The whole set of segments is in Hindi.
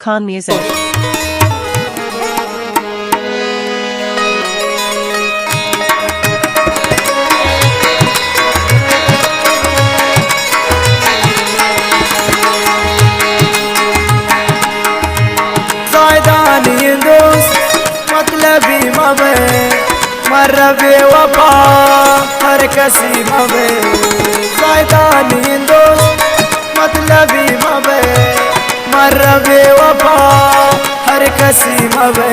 Khan Music. मतलबी मवे मरबे वफा हर कसी मवे ज़ायदानी दोस्त मतलबी मवे मरबे वफा हर कसी मवे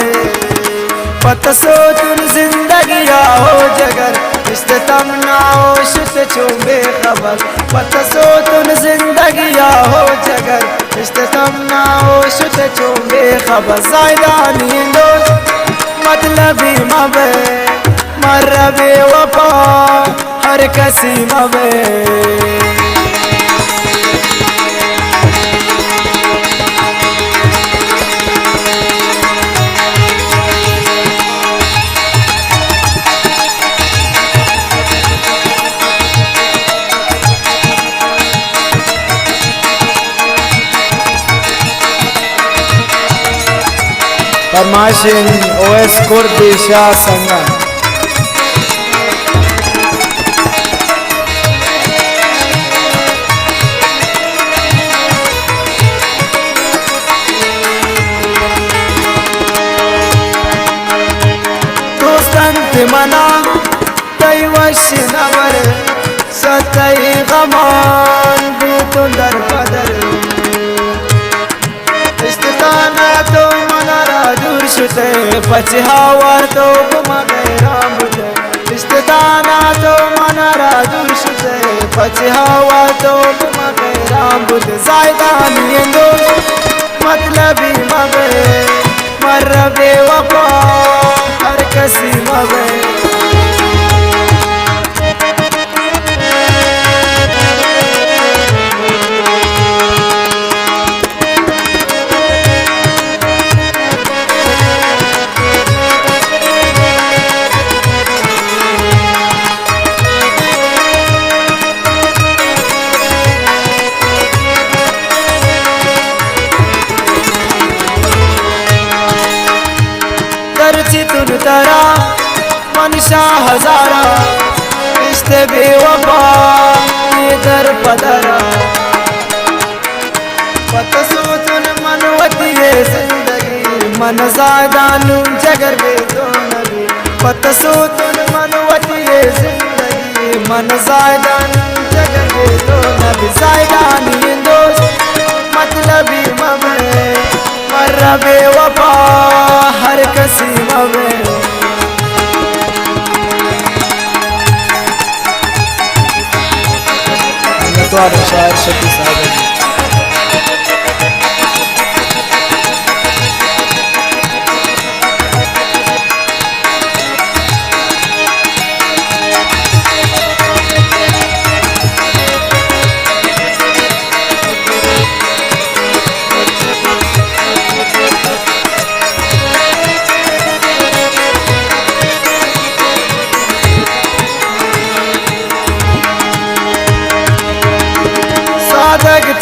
पतसो तुन जिंदगिया हो जगर रिश्ते तमना हो शुत चुंबे खबर पतसो तुन जिंदगिया हो जगर रिश्ते तमना हो शुत चुंबे खबर ज़ायदानी दोस्त मतलबी मवे मरबे वफा हर कसी मवे Permashin OS Kurdisha Sangha Dostant mana tay wash navar satay gaman bitun dar padar istana to शुते पचहावर तो गुमगैराम बुझे रिश्तेदाना तो मनारा दूर शुते पचहावर तो गुमगैराम बुझे ज़ायदानी दोस्त मतलबी मवे मरबे वफा हर कसी मवे तुन तरा मनशा हजारा रिश्ते बेवफा ये दर पदरा पतसो तुन मनवती है जिंदगी मन ज़ायदानू जगर बे दो नबी पतसो तुन मनवती है जिंदगी मन ज़ायदानू जगर बे दो नबी ज़ायदानी दोस्त मतलबी मवे मरबे वफा हर कसी मवे शायर शफी साहब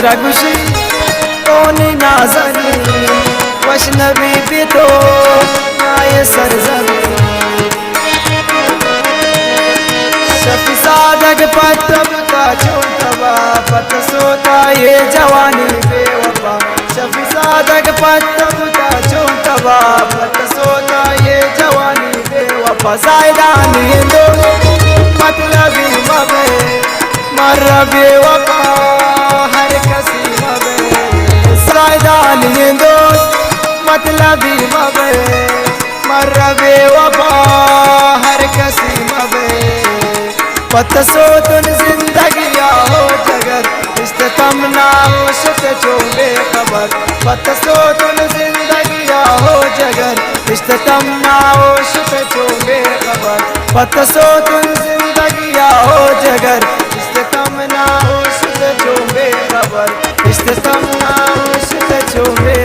त्रगुशी तोनी नाज़नी वशनबी भी तो आए सरजमी शफी सादग पतब का छोटवा पत सोता ये जवानी बेवफा शफी सादग पतब का छोटवा पत सोता ये जवानी बेवफा ज़ायदानी दोस्त मतलबी मवे मरबे वफा हर कसी मवे ज़ायदानी दोस्त मतलबी मवे मरबे वफा हर कसी मवे पतसो तुन जिंदगिया हो जगर रिश्ते तमना हो शुत चुंबे खबर पतसो तुन जिंदगिया हो जगर रिश्ते तमना हो शुत चुंबे खबर पतसो तुन जिंदगिया हो जगर रिश्ते तमना हो शुत चुंबे खबर रिश्ते तमना हो शुत चुंबे